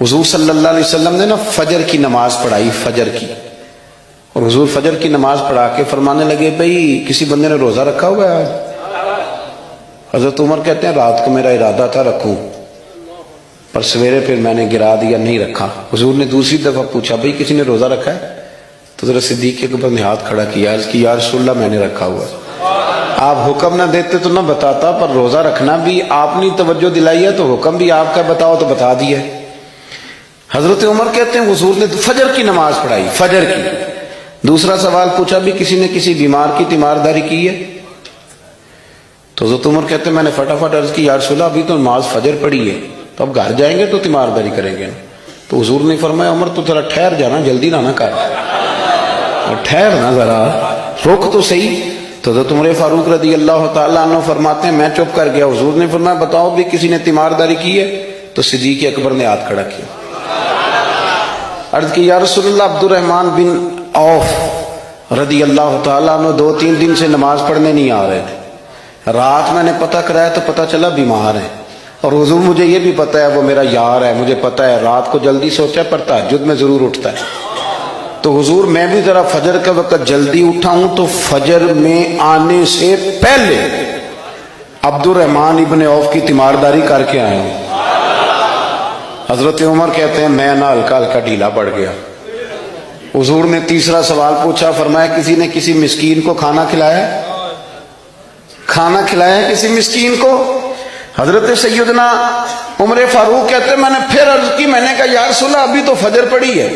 حضور صلی اللہ علیہ وسلم نے نا فجر کی نماز پڑھائی، فجر کی، اور حضور فجر کی نماز پڑھا کے فرمانے لگے بھئی کسی بندے نے روزہ رکھا ہوا ہے آج؟ حضرت عمر کہتے ہیں رات کو میرا ارادہ تھا رکھوں، پر سویرے پھر میں نے گرا دیا، نہیں رکھا۔ حضور نے دوسری دفعہ پوچھا بھئی کسی نے روزہ رکھا ہے؟ تو حضرت صدیق کے اوپر نے ہاتھ کھڑا کیا، عرض کی یا رسول اللہ میں نے رکھا ہوا ہے۔ آپ حکم نہ دیتے تو نہ بتاتا، پر روزہ رکھنا بھی آپ نے توجہ دلائی ہے تو حکم بھی آپ کا بتاؤ تو بتا دیا۔ حضرت عمر کہتے ہیں حضور نے فجر کی نماز پڑھائی، فجر کی۔ دوسرا سوال پوچھا بھی کسی نے کسی بیمار کی تیمارداری کی ہے؟ تو حضرت عمر کہتے ہیں میں نے فٹافٹ عرض کی یا رسول اللہ ابھی تو نماز فجر پڑھی ہے، تو اب گھر جائیں گے تو تیمارداری کریں گے۔ تو حضور نے فرمایا عمر تو ذرا ٹھہر جانا، جلدی نہ کر، ٹھہر نا ذرا، رک تو صحیح۔ تو حضرت عمر فاروق رضی اللہ تعالیٰ عنہ فرماتے ہیں میں چپ کر گیا۔ حضور نے فرمایا بتاؤ بھی کسی نے تیمارداری کی ہے؟ تو صدیق اکبر نے ہاتھ کھڑا کیا، عرض کی یا رسول اللہ عبد الرحمن بن عوف رضی اللہ تعالیٰ عنہ 2-3 دن سے نماز پڑھنے نہیں آ رہے تھے، رات میں نے پتہ کرایا تو پتہ چلا بیمار ہے، اور حضور مجھے یہ بھی پتہ ہے وہ میرا یار ہے، مجھے پتہ ہے رات کو جلدی سوچا پر تہجد میں ضرور اٹھتا ہے، تو حضور میں بھی ذرا فجر کا وقت جلدی اٹھا ہوں تو فجر میں آنے سے پہلے عبد الرحمن ابن عوف کی تیمارداری کر کے آیا ہوں۔ حضرت عمر کہتے ہیں میں نہ ہلکا ہلکا ڈھیلا پڑ گیا۔ حضور نے تیسرا سوال پوچھا، فرمایا کسی نے کسی مسکین کو کھانا کھلایا؟ کھانا کھلایا کسی مسکین کو؟ حضرت سیدنا عمر فاروق کہتے ہیں میں نے پھر عرض کی، میں نے کہا یا رسول اللہ ابھی تو فجر پڑی ہے،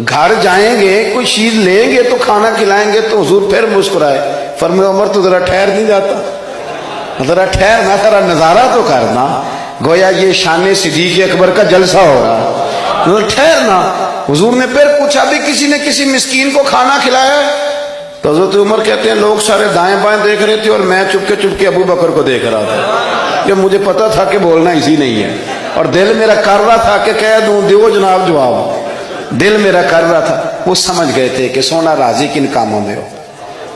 گھر جائیں گے کوئی چیز لیں گے تو کھانا کھلائیں گے۔ تو حضور پھر مسکرائے، فرمایا عمر تو ذرا ٹھہر نہیں جاتا، ذرا ٹھہرنا، ذرا نظارہ تو کرنا، گویا یہ شان صدیق اکبر کا جلسہ ہو رہا، ذرا ٹھہرنا۔ حضور نے پھر پوچھا بھی کسی نے کسی مسکین کو کھانا کھلایا ہے؟ تو حضرت عمر کہتے ہیں لوگ سارے دائیں بائیں دیکھ رہے تھے اور میں چپ کے ابو بکر کو دیکھ رہا تھا، کہ مجھے پتا تھا کہ بولنا اسی نہیں ہے، اور دل میرا کر رہا تھا کہ کہہ دوں دیو جناب جواب، دل میرا کر رہا تھا۔ وہ سمجھ گئے تھے کہ سونا راضی کن کاموں میں ہو،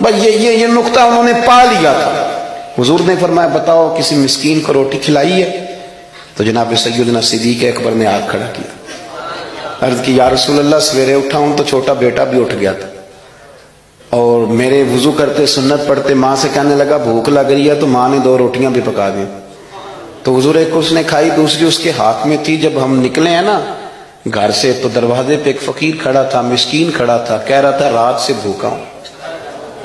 بس یہ نقطہ انہوں نے پا لیا تھا۔ حضور نے فرمایا بتاؤ کسی مسکین کو روٹی کھلائی ہے؟ تو جناب سیدنا صدیق اکبر نے ہاتھ کھڑا کیا، عرض کی یا رسول اللہ سویرے اٹھا ہوں تو چھوٹا بیٹا بھی اٹھ گیا تھا، اور میرے وضو کرتے سنت پڑھتے ماں سے کہنے لگا بھوک لگ رہی ہے، تو ماں نے 2 روٹیاں بھی پکا دی، تو حضور ایک اس نے کھائی دوسری اس کے ہاتھ میں تھی۔ جب ہم نکلے ہیں نا گھر سے تو دروازے پہ ایک فقیر کھڑا تھا، مسکین کھڑا تھا، کہہ رہا تھا رات سے بھوکا ہوں،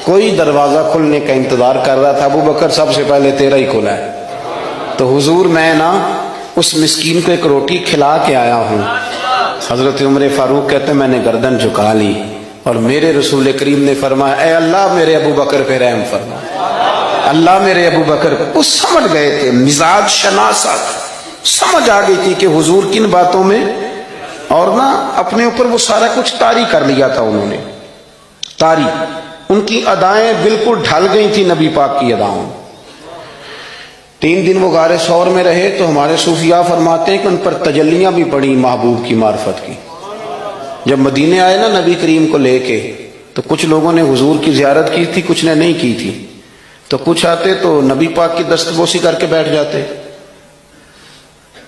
کوئی دروازہ کھلنے کا انتظار کر رہا تھا، ابو بکر سب سے پہلے تیرا ہی کھلا ہے۔ تو حضور میں نا اس مسکین کو ایک روٹی کھلا کے آیا ہوں۔ حضرت عمر فاروق کہتے ہیں میں نے گردن جھکا لی، اور میرے رسول کریم نے فرمایا اے اللہ میرے ابو بکر پہ رحم فرما، اللہ میرے ابو بکر۔ وہ سمجھ گئے تھے، مزاج شناست سمجھ آ گئی تھی کہ حضور کن باتوں میں، اور نا اپنے اوپر وہ سارا کچھ طاری کر لیا تھا انہوں نے، طاری، ان کی ادائیں بالکل ڈھل گئی تھی نبی پاک کی اداؤں۔ 3 دن وہ غار ثور میں رہے تو ہمارے صوفیاء فرماتے ہیں کہ ان پر تجلیاں بھی پڑی محبوب کی معرفت کی۔ جب مدینے آئے نا نبی کریم کو لے کے، تو کچھ لوگوں نے حضور کی زیارت کی تھی، کچھ نے نہیں کی تھی، تو کچھ آتے تو نبی پاک کی دستبوسی کر کے بیٹھ جاتے،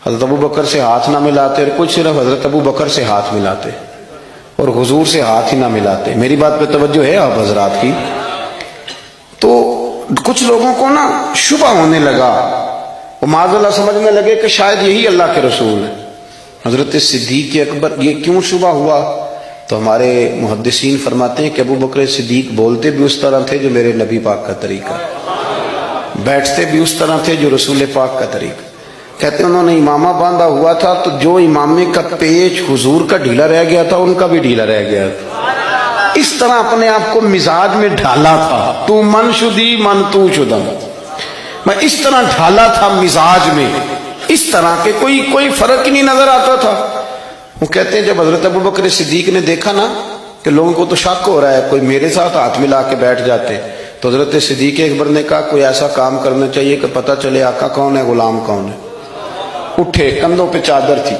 حضرت ابو بکر سے ہاتھ نہ ملاتے، اور کچھ صرف حضرت ابو بکر سے ہاتھ ملاتے اور حضور سے ہاتھ ہی نہ ملاتے۔ میری بات پہ توجہ ہے آپ حضرات کی؟ تو کچھ لوگوں کو نا شبہ ہونے لگا، وہ معاذ اللہ سمجھنے لگے کہ شاید یہی اللہ کے رسول ہے۔ حضرت صدیق اکبر یہ کیوں شبہ ہوا؟ تو ہمارے محدثین فرماتے ہیں کہ ابو بکر صدیق بولتے بھی اس طرح تھے جو میرے نبی پاک کا طریقہ، بیٹھتے بھی اس طرح تھے جو رسول پاک کا طریقہ۔ کہتے ہیں انہوں نے امامہ باندھا ہوا تھا تو جو امامے کا پیچ حضور کا ڈھیلا رہ گیا تھا ان کا بھی ڈھیلا رہ گیا تھا، اس طرح اپنے آپ کو مزاج میں ڈھالا تھا، تو من شدی من تو شدم، میں اس طرح ڈھالا تھا مزاج میں، اس طرح کہ کوئی فرق ہی نہیں نظر آتا تھا۔ وہ کہتے ہیں جب حضرت ابو بکر صدیق نے دیکھا نا کہ لوگوں کو تو شک ہو رہا ہے، کوئی میرے ساتھ ہاتھ ملا کے بیٹھ جاتے، تو حضرت صدیق اکبر نے کہا کوئی ایسا کام کرنا چاہیے کہ پتہ چلے آقا کون ہے غلام کون ہے۔ اٹھے، کندھوں پہ چادر تھی،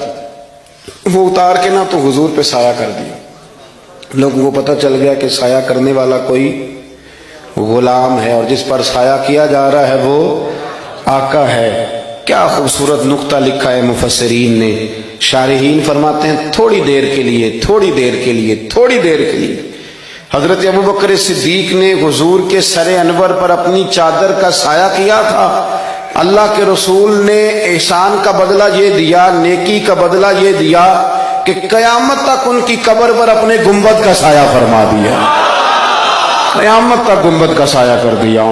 وہ اتار کے نا تو حضور پہ سایہ کر دیا، لوگوں کو پتہ چل گیا کہ سایہ کرنے والا کوئی غلام ہے، اور جس پر سایہ کیا جا رہا ہے وہ آقا ہے۔ کیا خوبصورت نقطہ لکھا ہے مفسرین نے شارحین فرماتے ہیں تھوڑی دیر کے لیے، تھوڑی دیر کے لیے، تھوڑی دیر کے لیے حضرت ابوبکر صدیق نے حضور کے سر انور پر اپنی چادر کا سایہ کیا تھا۔ اللہ کے رسول نے احسان کا بدلہ یہ دیا، نیکی کا بدلہ یہ دیا کہ قیامت تک ان کی قبر پر اپنے گنبد کا سایہ فرما دیا، قیامت تک گنبد کا سایہ کر دیا۔